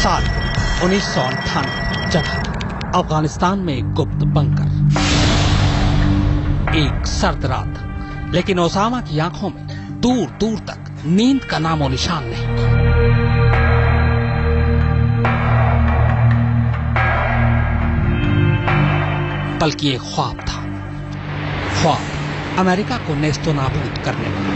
साल 1998, जगह अफगानिस्तान में एक गुप्त बंकर। एक सर्द रात, लेकिन ओसामा की आंखों में दूर दूर तक नींद का नामो निशान नहीं। बल्कि एक ख्वाब था, ख्वाब अमेरिका को नेस्तो नाबूद करने वाला।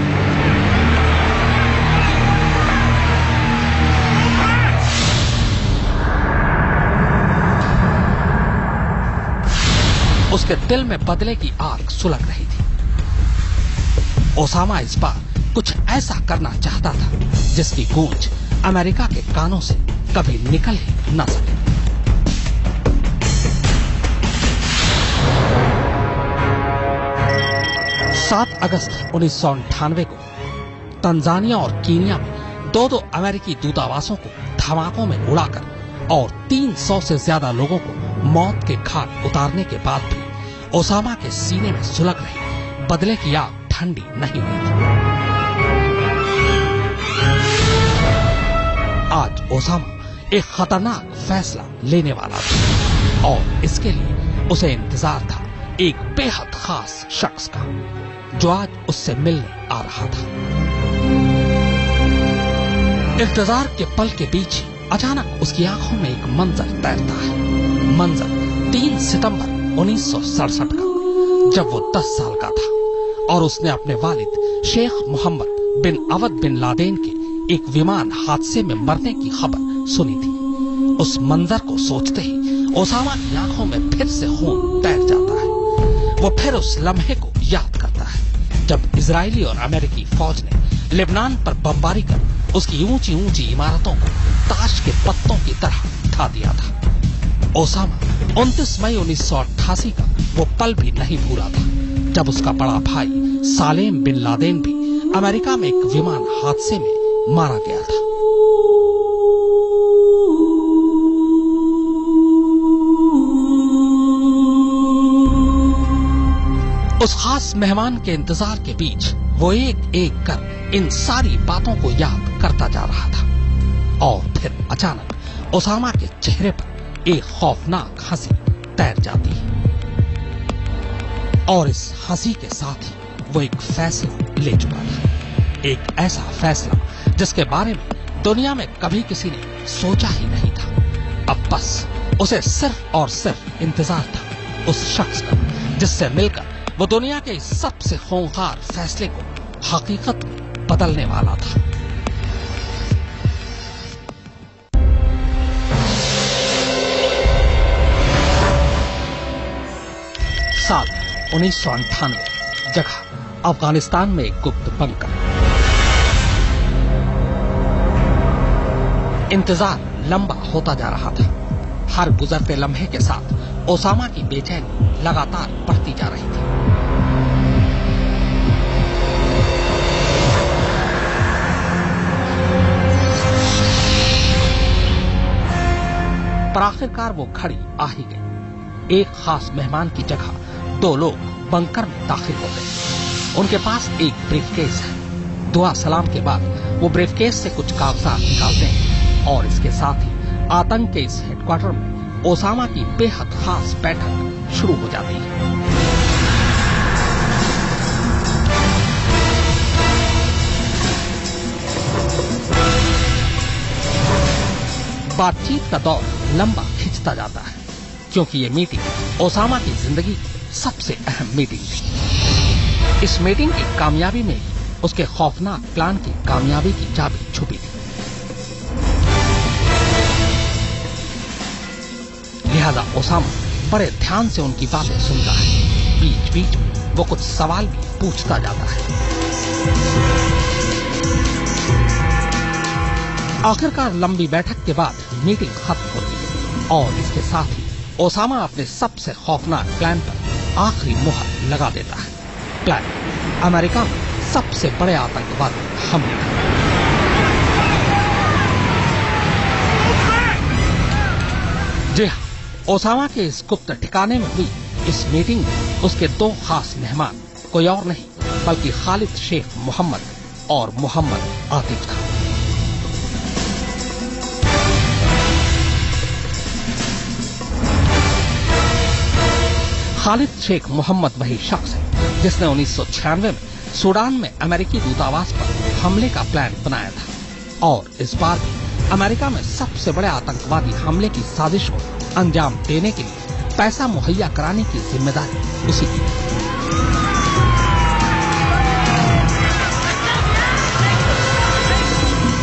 उसके दिल में बदले की आग सुलग रही थी। ओसामा इस बार कुछ ऐसा करना चाहता था जिसकी गूंज अमेरिका के कानों से कभी निकल ही न सके। अगस्त 1998 को तंजानिया और कीनिया में दो अमेरिकी दूतावासों को धमाकों में उड़ाकर और 300 से ज्यादा लोगों को मौत के घाट उतारने के बाद भी ओसामा के सीने में सुलग रही बदले की आग ठंडी नहीं हुई थी। आज ओसामा एक खतरनाक फैसला लेने वाला था और इसके लिए उसे इंतजार था एक बेहद खास शख्स का, जो आज उससे मिलने आ रहा था। इंतजार के पल के बीच ही अचानक उसकी आंखों में एक मंजर तैरता है। मंजर 3 सितंबर 1967 का, जब वो 10 साल का था और उसने अपने वालिद शेख मोहम्मद बिन अवद बिन लादेन के एक विमान हादसे में मरने की खबर सुनी थी। उस मंजर को सोचते ही ओसामा की आंखों में फिर से खून तैर जाता है। वो फिर उस लम्हे को याद करता है जब इजरायली और अमेरिकी फौज ने लेबनान पर बमबारी कर उसकी ऊंची ऊंची इमारतों को ताश के पत्तों की तरह ढा दिया था। ओसामा 29 मई 1988 का वो पल भी नहीं भूला था जब उसका बड़ा भाई सालेम बिन लादेन भी अमेरिका में एक विमान हादसे में मारा गया था। उस खास मेहमान के इंतजार के बीच वो एक एक कर इन सारी बातों को याद करता जा रहा था और फिर अचानक ओसामा के चेहरे पर एक खौफनाक हंसी तैर जाती है और इस हंसी के साथ ही वो एक फैसला ले चुका था। एक ऐसा फैसला जिसके बारे में दुनिया में कभी किसी ने सोचा ही नहीं था। अब बस उसे सिर्फ और सिर्फ इंतजार था उस शख्स का जिससे मिलकर वो दुनिया के सबसे खूंखार फैसले को हकीकत में बदलने वाला था। साल 1998, जगह अफगानिस्तान में एक गुप्त बंकर। इंतजार लंबा होता जा रहा था। हर गुजरते लम्हे के साथ ओसामा की बेचैनी लगातार बढ़ती जा रही थी। पर आखिरकार वो घड़ी आ ही गई। एक खास मेहमान की जगह 2 लोग बंकर में दाखिल हो गए। उनके पास एक ब्रीफकेस है। दुआ सलाम के बाद वो ब्रीफकेस से कुछ कागजात निकालते हैं और इसके साथ ही आतंक के इस हेडक्वार्टर में ओसामा की बेहद खास बैठक शुरू हो जाती है। बातचीत का दौर लंबा खिंचता जाता है क्योंकि ये मीटिंग ओसामा की जिंदगी की सबसे अहम मीटिंग थी। इस मीटिंग की कामयाबी में ही उसके खौफनाक प्लान की कामयाबी की चाबी छुपी थी। लिहाजा ओसामा बड़े ध्यान से उनकी बातें सुनता है। बीच बीच में वो कुछ सवाल भी पूछता जाता है। आखिरकार लंबी बैठक के बाद मीटिंग खत्म होती है और इसके साथ ही ओसामा अपने सबसे खौफनाक प्लान पर आखिरी मुहर लगा देता है। प्लान अमेरिका में सबसे बड़े आतंकवादी हमले का। जी हाँ, ओसामा के इस गुप्त ठिकाने में हुई इस मीटिंग में उसके 2 खास मेहमान कोई और नहीं बल्कि खालिद शेख मोहम्मद और मोहम्मद आतिफ था। खालिद शेख मोहम्मद वही शख्स है जिसने 1996 में सूडान में अमेरिकी दूतावास पर हमले का प्लान बनाया था और इस बार भी अमेरिका में सबसे बड़े आतंकवादी हमले की साजिश को अंजाम देने के लिए पैसा मुहैया कराने की जिम्मेदारी उसी की थी।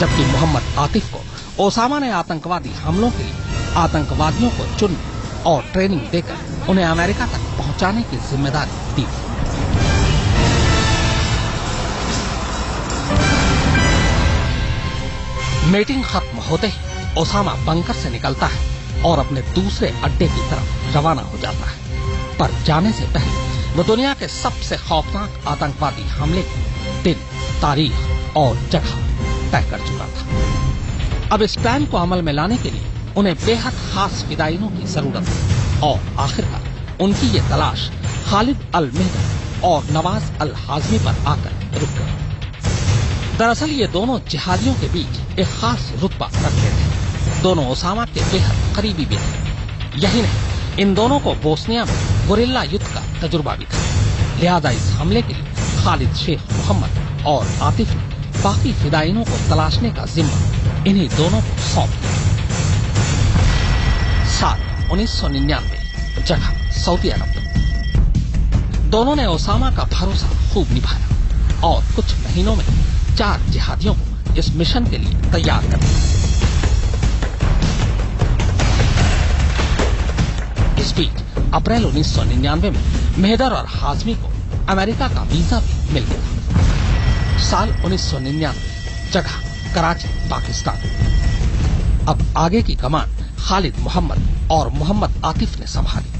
जबकि मोहम्मद आतिफ को ओसामा ने आतंकवादी हमलों के लिए आतंकवादियों को चुनने और ट्रेनिंग देकर उन्हें अमेरिका तक पहुंचाने की जिम्मेदारी दी। मीटिंग खत्म होते ही ओसामा बंकर से निकलता है और अपने दूसरे अड्डे की तरफ रवाना हो जाता है, पर जाने से पहले वो दुनिया के सबसे खौफनाक आतंकवादी हमले के दिन, तारीख और जगह तय कर चुका था। अब इस प्लान को अमल में लाने के लिए उन्हें बेहद खास फिदायिनों की जरूरत है और आखिरकार उनकी ये तलाश खालिद अल मेहदर और नवाज अल हाजमी पर आकर रुक गई। दरअसल ये दोनों जिहादियों के बीच एक खास रुतबा रखते थे। दोनों ओसामा के बेहद करीबी भी थे। यही नहीं, इन दोनों को बोस्निया में गुरिल्ला युद्ध का तजुर्बा भी था। लिहाजा इस हमले के लिए खालिद शेख मोहम्मद और आतिफ ने बाकी फिदायिनों को तलाशने का जिम्मा इन्हीं दोनों को सौंप दिया। साल 1999, जगह सऊदी अरब। दोनों ने ओसामा का भरोसा खूब निभाया और कुछ महीनों में 4 जिहादियों को इस मिशन के लिए तैयार कर दिया। इस बीच अप्रैल 1999 में मेहदर और हाजमी को अमेरिका का वीजा भी मिल गया। साल 1999, जगह कराची, पाकिस्तान। अब आगे की कमान खालिद मोहम्मद और मोहम्मद आतिफ ने संभाली।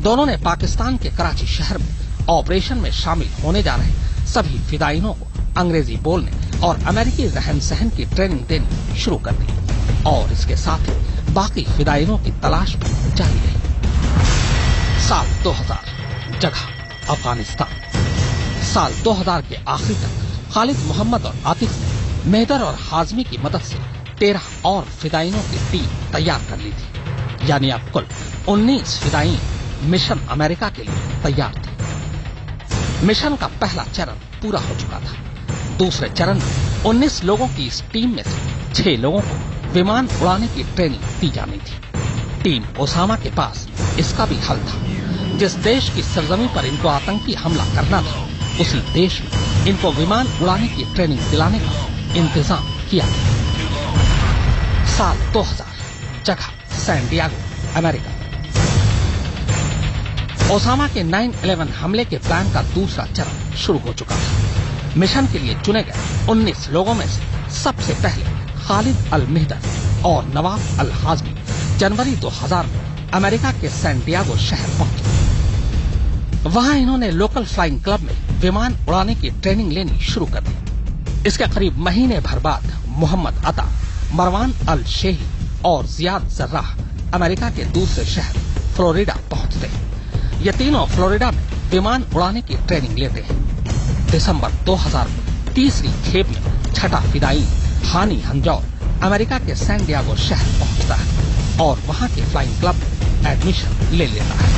दोनों ने पाकिस्तान के कराची शहर में ऑपरेशन में शामिल होने जा रहे सभी फिदायिनों को अंग्रेजी बोलने और अमेरिकी रहन सहन की ट्रेनिंग देनी शुरू कर दी और इसके साथ ही बाकी फिदायिनों की तलाश भी जारी रही। साल 2000, जगह अफगानिस्तान। साल 2000 के आखिर तक खालिद मोहम्मद और आतिफ ने मेहदर और हाजमी की मदद से 13 और फिदायिनों की टीम तैयार कर ली थी। यानी अब कुल 19 फिदायीन मिशन अमेरिका के लिए तैयार थे। मिशन का पहला चरण पूरा हो चुका था। दूसरे चरण में 19 लोगों की इस टीम में से 6 लोगों को विमान उड़ाने की ट्रेनिंग दी जानी थी। टीम ओसामा के पास इसका भी हल था। जिस देश की सरजमी पर इनको आतंकी हमला करना था, उसी देश में इनको विमान उड़ाने की ट्रेनिंग दिलाने का इंतजाम किया। साल 2000, जगह सैन डिएगो, अमेरिका। ओसामा के 9/11 हमले के प्लान का दूसरा चरण शुरू हो चुका था। मिशन के लिए चुने गए 19 लोगों में से सबसे पहले खालिद अल मेहदर और नवाज अल हाजमी जनवरी 2000 में अमेरिका के सैन डिएगो शहर पहुंचे। वहां इन्होंने लोकल फ्लाइंग क्लब में विमान उड़ाने की ट्रेनिंग लेनी शुरू कर दी। इसके करीब महीने भर बाद मोहम्मद अता, मरवान अल शेही और जियाद जर्राह अमेरिका के दूसरे शहर फ्लोरिडा पहुंचते हैं। ये तीनों फ्लोरिडा में विमान उड़ाने की ट्रेनिंग लेते हैं। दिसंबर 2000 में तीसरी खेप में छठा फिदायीन हानी हंजौर अमेरिका के सैन डिएगो शहर पहुंचता है और वहां के फ्लाइंग क्लब में एडमिशन ले लेता है।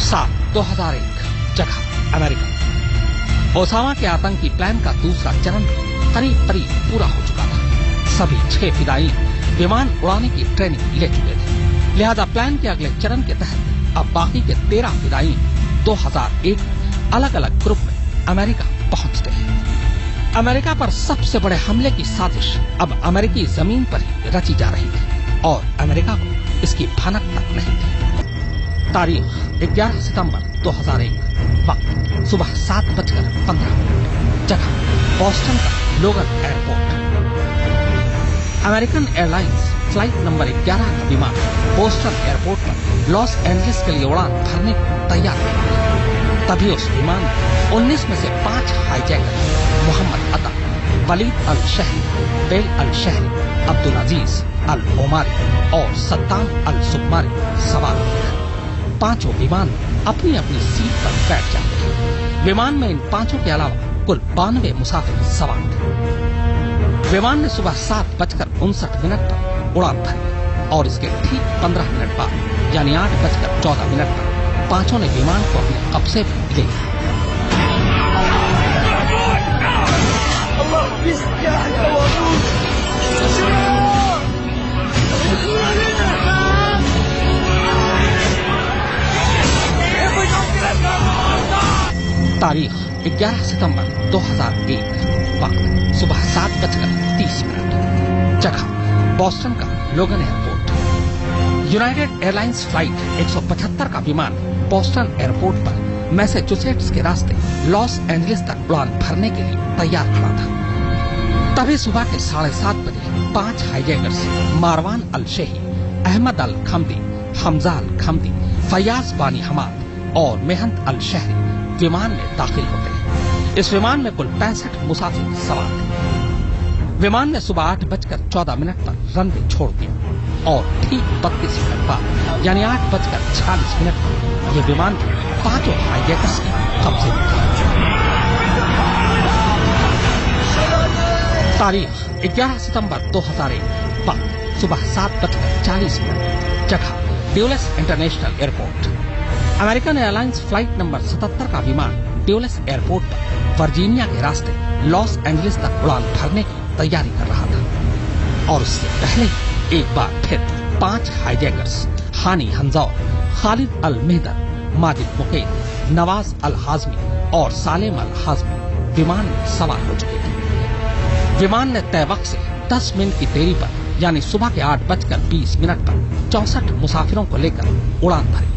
साल 2001, जगह अमेरिका। ओसामा के आतंकी प्लान का दूसरा चरण करीब पूरा हो चुका था। सभी 6 फिदायीन विमान उड़ाने की ट्रेनिंग ले चुके थे। लिहाजा प्लान के अगले चरण के तहत अब बाकी के 13 फिदायीन 2001 में अलग अलग ग्रुप में अमेरिका पहुंचते हैं। अमेरिका पर सबसे बड़े हमले की साजिश अब अमेरिकी जमीन पर ही रची जा रही थी और अमेरिका को इसकी भनक तक नहीं थी। तारीख 11 सितंबर 2001, वक्त सुबह 7:15, जगह बोस्टन का लोगन airport. American Airlines flight number 11 का विमान बोस्टन एयरपोर्ट पर लॉस एंजलिस के लिए उड़ान भरने को तैयार है। तभी उस विमान में 19 में से 5 हाईजैकर मोहम्मद अता, वलीद अल शहरी, बेल अल शहरी, अब्दुल अजीज अल ओमारी और सद्दाम अल सुब्मारी सवार थे। पांचों विमान अपनी अपनी सीट पर बैठ जाते हैं। विमान में इन 5 के अलावा कुल 92 मुसाफिर सवार थे। विमान ने सुबह 7:59 पर उड़ान भरी और इसके ठीक 15 मिनट बाद यानी 8:14 पर पांचों ने विमान को अपने कब्जे में ले लिया। तारीख 11 सितंबर 2001, वक्त सुबह 7:30, जगह बॉस्टन का लोगन एयरपोर्ट। यूनाइटेड एयरलाइंस फ्लाइट 175 का विमान बॉस्टन एयरपोर्ट पर मैसेच्यूसेट्स के रास्ते लॉस एंजलिस तक उड़ान भरने के लिए तैयार खड़ा था। तभी सुबह के 7:30 बजे 5 हाईजैकर्स मारवान अल शेही, अहमद अल खमदी, हमजा अल खमदी, फयाज बानी हमाद और मेहंत अल शहरी विमान में दाखिल होते हैं। इस विमान में कुल 65 मुसाफिर सवार थे। विमान ने सुबह 8:14 पर रनवे छोड़ दिया और ठीक 32 मिनट बाद यानी 8:46 पर यह विमान पांचों हाईजैकर्स के कब्जे में था। तारीख 11 सितंबर 2001, वक्त सुबह 7:40, जगह Dulles International Airport. American Airlines flight number 77 का विमान ड्यूलेस एयरपोर्ट पर वर्जीनिया के रास्ते लॉस एंजलिस तक उड़ान भरने की तैयारी कर रहा था और उससे पहले एक बार फिर 5 हाईजैकर्स हानी हंजौर, खालिद अल मेहदर, माजिद मुकेद, नवाज अल हाजमी और सालेम अल हाजमी विमान में सवार हो चुके थे। विमान ने तय वक्त से 10 मिनट की देरी पर यानी सुबह के 8:20 पर 64 मुसाफिरों को लेकर उड़ान भरी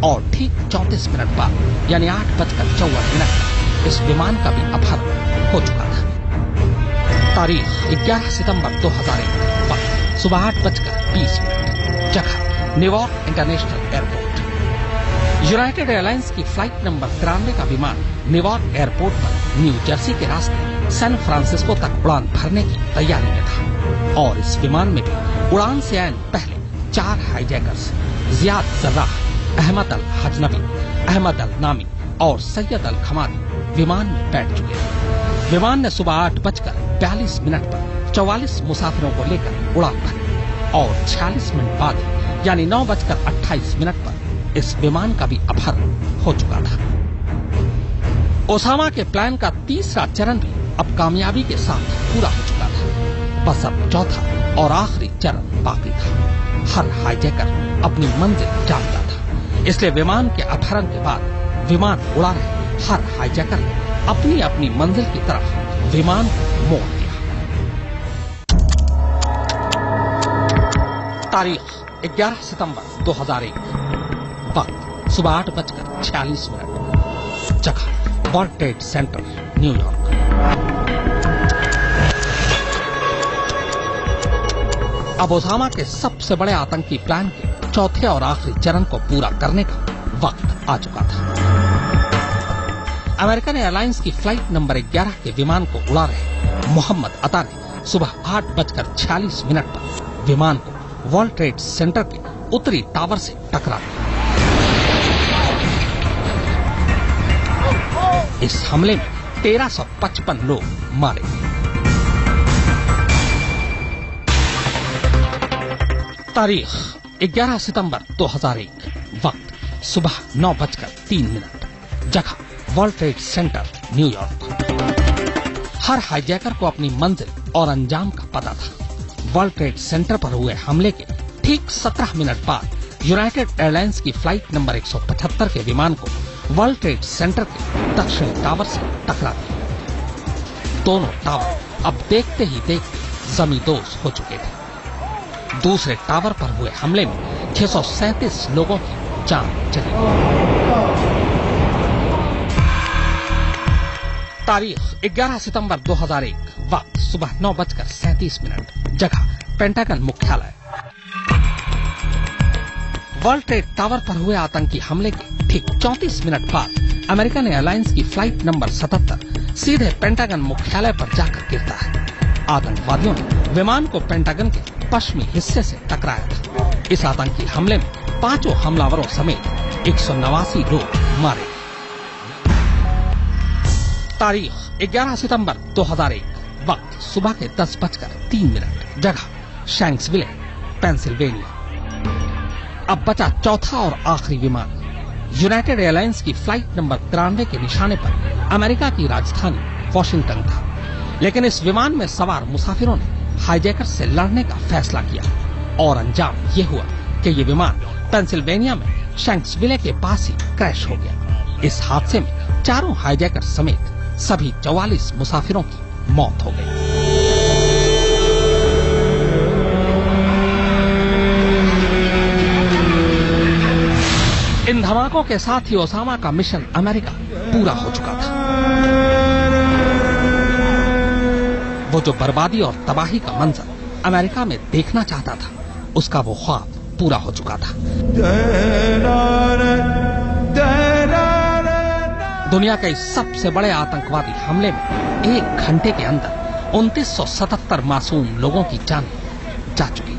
और ठीक 34 मिनट बाद यानी 8:54 पर इस विमान का भी अपहरण हो चुका था। तारीख 11 सितंबर 2001, वक्त सुबह 8:20, जगह New York international airport. United airlines की फ्लाइट नंबर 93 का विमान न्यूयॉर्क एयरपोर्ट पर न्यू जर्सी के रास्ते सैन फ्रांसिस्को तक उड़ान भरने की तैयारी में था और इस विमान में भी उड़ान से आने पहले 4 हाईजैकर्स जियाद जर्राह, अहमद अल हजनबी, अहमद अल नामी और सैयद अल खमारी विमान में बैठ चुके थे। विमान ने सुबह 8:42 पर 44 मुसाफिरों को लेकर उड़ान भरी और 46 मिनट बाद यानी 9:28 पर इस विमान का भी अपहरण हो चुका था। ओसामा के प्लान का तीसरा चरण भी अब कामयाबी के साथ पूरा हो चुका था। बस अब चौथा और आखिरी चरण बाकी था। हर हाईजैकर अपनी मंजिल जानता था, इसलिए विमान के अपहरण के बाद विमान उड़ा रहे हर हाईजैकर ने अपनी अपनी मंजिल की तरफ विमान को मोड़ दिया। तारीख 11 सितंबर 2001, वक्त सुबह 8:46, जगह वर्ल्ड ट्रेड सेंटर, न्यूयॉर्क। अब ओसामा के सबसे बड़े आतंकी प्लान के चौथे और आखिरी चरण को पूरा करने का वक्त आ चुका था। अमेरिकन एयरलाइंस की फ्लाइट नंबर 11 के विमान को उड़ा रहे मोहम्मद अता ने सुबह 8:46 पर विमान को वर्ल्ड ट्रेड सेंटर के उत्तरी टावर से टकरा दिया। इस हमले में 1355 लोग मारे गए। तारीख 11 सितंबर 2001, वक्त सुबह 9:03, जगह वर्ल्ड ट्रेड सेंटर, न्यूयॉर्क। हर हाईजैकर को अपनी मंजिल और अंजाम का पता था। वर्ल्ड ट्रेड सेंटर पर हुए हमले के ठीक 17 मिनट बाद यूनाइटेड एयरलाइंस की फ्लाइट नंबर 175 के विमान को वर्ल्ड ट्रेड सेंटर के दक्षिणी टावर से टकरा दिया। दोनों टावर अब देखते ही देखते जमींदोज हो चुके थे। दूसरे टावर पर हुए हमले में 637 लोगों की जान चली गई। तारीख 11 सितंबर 2001, वक्त सुबह 9:37, जगह पेंटागन मुख्यालय। वर्ल्ड ट्रेड टावर पर हुए आतंकी हमले के ठीक 34 मिनट बाद अमेरिकन एयरलाइंस की फ्लाइट नंबर 77 सीधे पेंटागन मुख्यालय पर जाकर गिरता है। आतंकवादियों ने विमान को पेंटागन के पश्चिमी हिस्से से टकराया था। इस आतंकी हमले में 5 हमलावरों समेत 189 लोग मारे गए। तारीख 11 सितंबर 2001, वक्त सुबह के 10:03, जगह शैंक्सविले, पेंसिल्वेनिया। अब बचा चौथा और आखिरी विमान यूनाइटेड एयरलाइंस की फ्लाइट नंबर 93 के निशाने पर अमेरिका की राजधानी वॉशिंगटन था, लेकिन इस विमान में सवार मुसाफिरों ने हाईजैकर से लड़ने का फैसला किया और अंजाम ये हुआ कि ये विमान पेंसिल्वेनिया में शैंक्सविले के पास ही क्रैश हो गया। इस हादसे में चारों हाईजैकर समेत सभी 44 मुसाफिरों की मौत हो गई। इन धमाकों के साथ ही ओसामा का मिशन अमेरिका पूरा हो चुका था। वो जो बर्बादी और तबाही का मंजर अमेरिका में देखना चाहता था, उसका वो ख्वाब पूरा हो चुका था। दुनिया के इस सबसे बड़े आतंकवादी हमले में 1 घंटे के अंदर 2977 मासूम लोगों की जान जा चुकी।